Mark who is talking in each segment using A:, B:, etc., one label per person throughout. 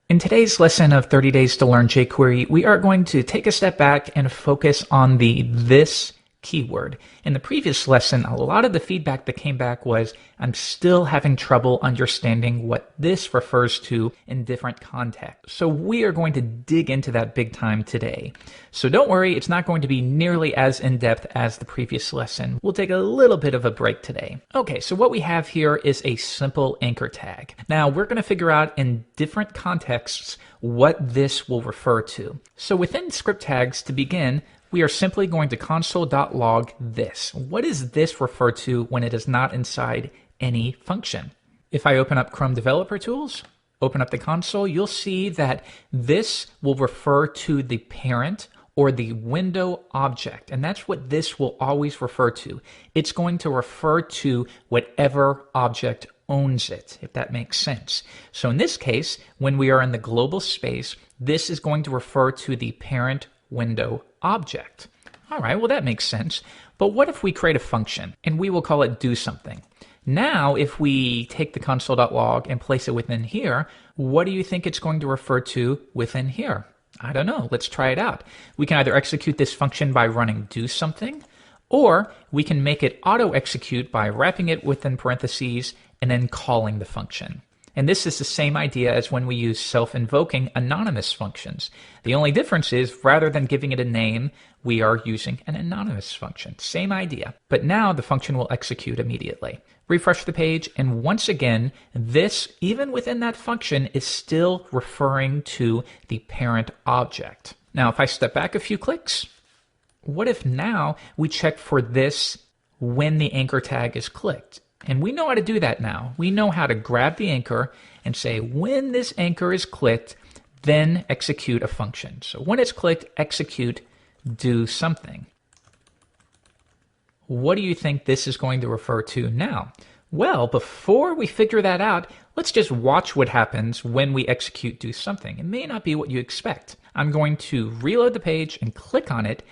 A: In today's lesson of 30 Days to Learn jQuery, we are going to take a step back and focus on the this keyword. In the previous lesson, a lot of the feedback that came back was, I'm still having trouble understanding what this refers to in different contexts. So we are going to dig into that big time today. So don't worry, it's not going to be nearly as in-depth as the previous lesson. We'll take a little bit of a break today. Okay, so what we have here is a simple anchor tag. Now we're going to figure out in different contexts what this will refer to. So within script tags, to begin, we are simply going to console.log this. What does this refer to when it is not inside any function? If I open up Chrome Developer Tools, open up the console, you'll see that this will refer to the parent or the window object, and that's what this will always refer to. It's going to refer to whatever object owns it, if that makes sense. So in this case, when we are in the global space, this is going to refer to the parent window object. All right, well that makes sense. But what if we create a function and we will call it do something? Now, if we take the console.log and place it within here, what do you think it's going to refer to within here? I don't know. Let's try it out. We can either execute this function by running do something, or we can make it auto execute by wrapping it within parentheses and then calling the function. And this is the same idea as when we use self-invoking anonymous functions. The only difference is rather than giving it a name, we are using an anonymous function. Same idea. But now the function will execute immediately. Refresh the page, and once again, this, even within that function, is still referring to the parent object. Now, if I step back a few clicks, what if now we check for this when the anchor tag is clicked? And we know how to do that now. We know how to grab the anchor and say, when this anchor is clicked, then execute a function. So when it's clicked, execute do something. What do you think this is going to refer to now? Well, before we figure that out, let's just watch what happens when we execute do something. It may not be what you expect. I'm going to reload the page and click on it,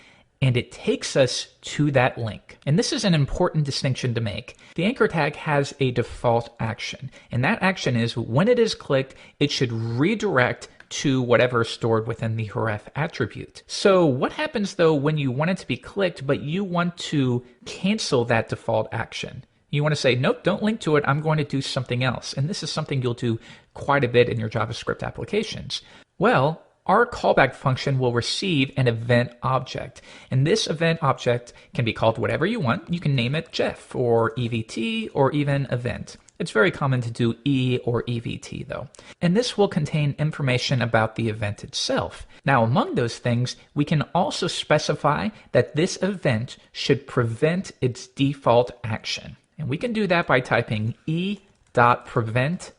A: and it takes us to that link. And this is an important distinction to make. The anchor tag has a default action, and that action is when it is clicked, it should redirect to whatever is stored within the href attribute. So what happens though when you want it to be clicked, but you want to cancel that default action? You want to say, nope, don't link to it, I'm going to do something else. And this is something you'll do quite a bit in your JavaScript applications. Well, our callback function will receive an event object. And this event object can be called whatever you want. You can name it Jeff or EVT or even event. It's very common to do E or EVT though. And this will contain information about the event itself. Now, among those things, we can also specify that this event should prevent its default action. And we can do that by typing e.prevent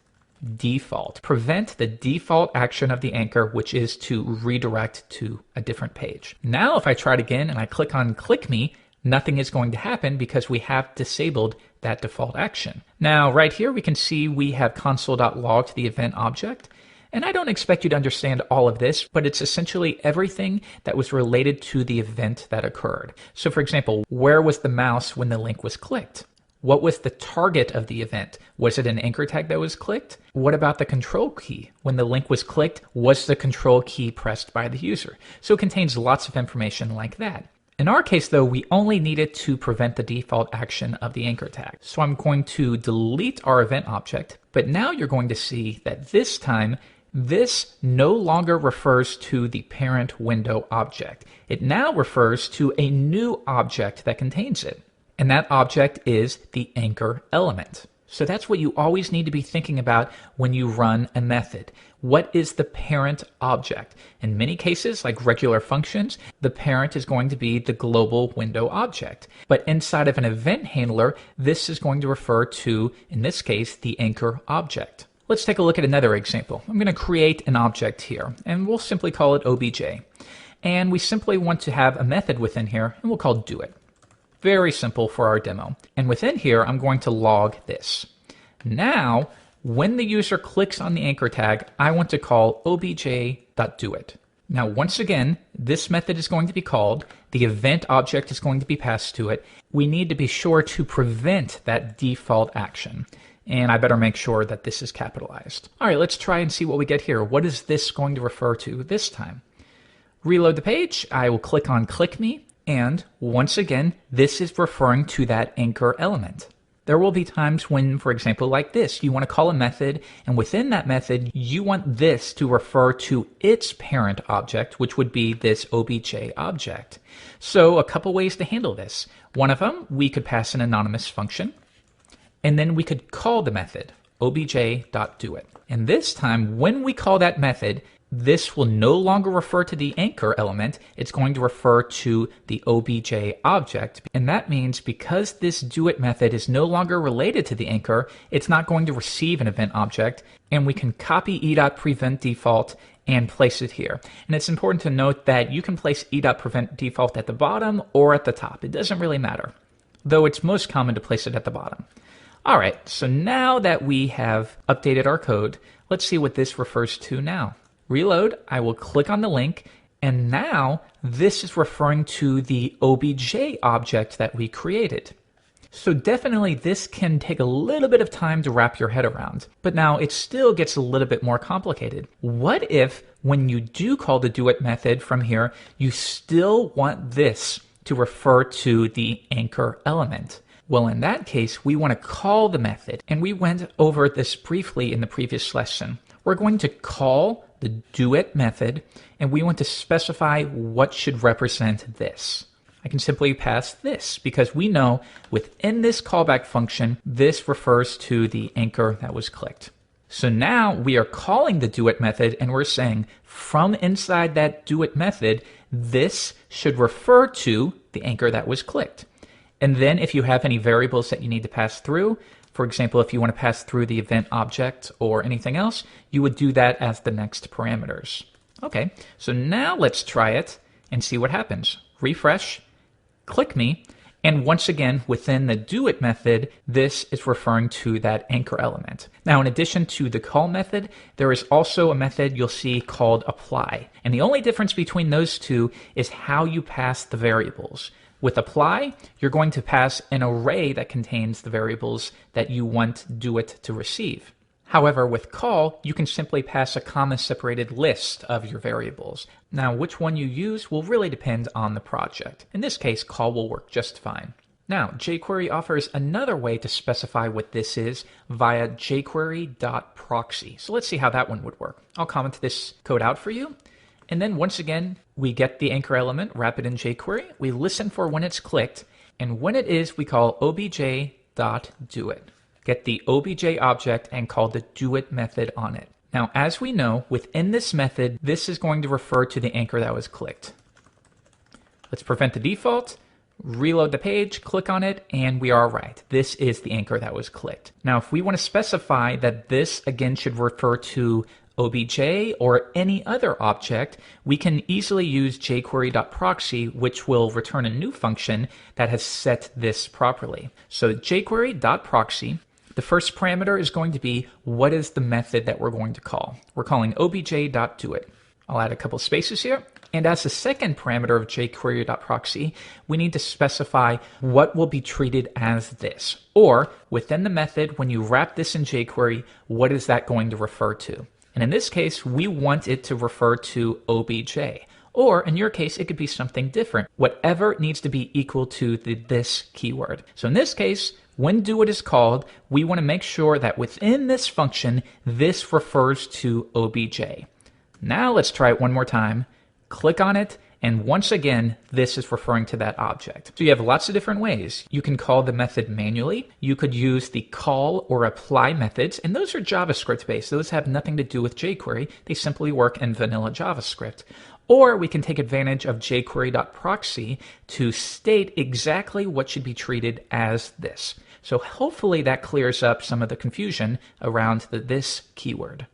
A: default. Prevent the default action of the anchor, which is to redirect to a different page. Now, if I try it again and I click on click me, nothing is going to happen because we have disabled that default action. Now, right here, we can see we have console.log to the event object. And I don't expect you to understand all of this, but it's essentially everything that was related to the event that occurred. So for example, where was the mouse when the link was clicked? What was the target of the event? Was it an anchor tag that was clicked? What about the control key? When the link was clicked, was the control key pressed by the user? So it contains lots of information like that. In our case though, we only needed to prevent the default action of the anchor tag. So I'm going to delete our event object, but now you're going to see that this time, this no longer refers to the parent window object. It now refers to a new object that contains it. And that object is the anchor element. So that's what you always need to be thinking about when you run a method. What is the parent object? In many cases, like regular functions, the parent is going to be the global window object. But inside of an event handler, this is going to refer to, in this case, the anchor object. Let's take a look at another example. I'm going to create an object here, and we'll simply call it obj. And we simply want to have a method within here, and we'll call doIt. Very simple for our demo. And within here, I'm going to log this. Now, when the user clicks on the anchor tag, I want to call obj.doIt. Now, once again, this method is going to be called. The event object is going to be passed to it. We need to be sure to prevent that default action. And I better make sure that this is capitalized. All right, let's try and see what we get here. What is this going to refer to this time? Reload the page. I will click on Click Me. And once again, this is referring to that anchor element. There will be times when, for example, like this, you want to call a method, and within that method, you want this to refer to its parent object, which would be this obj object. So a couple ways to handle this. One of them, we could pass an anonymous function, and then we could call the method, obj.doIt. And this time, when we call that method, this will no longer refer to the anchor element, it's going to refer to the obj object. And that means because this doIt method is no longer related to the anchor, it's not going to receive an event object, and we can copy e.preventDefault and place it here. And it's important to note that you can place e.preventDefault at the bottom or at the top. It doesn't really matter, though it's most common to place it at the bottom. All right, so now that we have updated our code, let's see what this refers to now. Reload, I will click on the link, and now this is referring to the obj object that we created. So definitely this can take a little bit of time to wrap your head around, but now it still gets a little bit more complicated. What if when you do call the doIt method from here, you still want this to refer to the anchor element? Well, in that case, we want to call the method, and we went over this briefly in the previous lesson. We're going to call the doIt method, and we want to specify what should represent this. I can simply pass this because we know within this callback function, this refers to the anchor that was clicked. So now we are calling the doIt method, and we're saying from inside that doIt method, this should refer to the anchor that was clicked. And then if you have any variables that you need to pass through, for example, if you want to pass through the event object or anything else, you would do that as the next parameters. Okay, so now let's try it and see what happens. Refresh, click me, and once again, within the doIt method, this is referring to that anchor element. Now, in addition to the call method, there is also a method you'll see called apply. And the only difference between those two is how you pass the variables. With apply, you're going to pass an array that contains the variables that you want doIt to receive. However, with call, you can simply pass a comma-separated list of your variables. Now, which one you use will really depend on the project. In this case, call will work just fine. Now, jQuery offers another way to specify what this is via jQuery.proxy. So let's see how that one would work. I'll comment this code out for you. And then once again, we get the anchor element, wrap it in jQuery. We listen for when it's clicked. And when it is, we call obj.doIt. Get the obj object and call the doIt method on it. Now, as we know, within this method, this is going to refer to the anchor that was clicked. Let's prevent the default, reload the page, click on it, and we are right. This is the anchor that was clicked. Now, if we want to specify that this, again, should refer to obj or any other object, we can easily use jQuery.proxy, which will return a new function that has set this properly. So jQuery.proxy, the first parameter is going to be what is the method that we're going to call. We're calling obj.doIt. I'll add a couple spaces here. And as the second parameter of jQuery.proxy, we need to specify what will be treated as this. Or within the method, when you wrap this in jQuery, what is that going to refer to? And in this case, we want it to refer to obj. Or in your case, it could be something different. Whatever needs to be equal to this keyword. So in this case, when doIt is called, we want to make sure that within this function, this refers to obj. Now let's try it one more time. Click on it, and once again, this is referring to that object. So you have lots of different ways. You can call the method manually. You could use the call or apply methods, and those are JavaScript based. Those have nothing to do with jQuery. They simply work in vanilla JavaScript. Or we can take advantage of jQuery.proxy to state exactly what should be treated as this. So hopefully that clears up some of the confusion around the this keyword.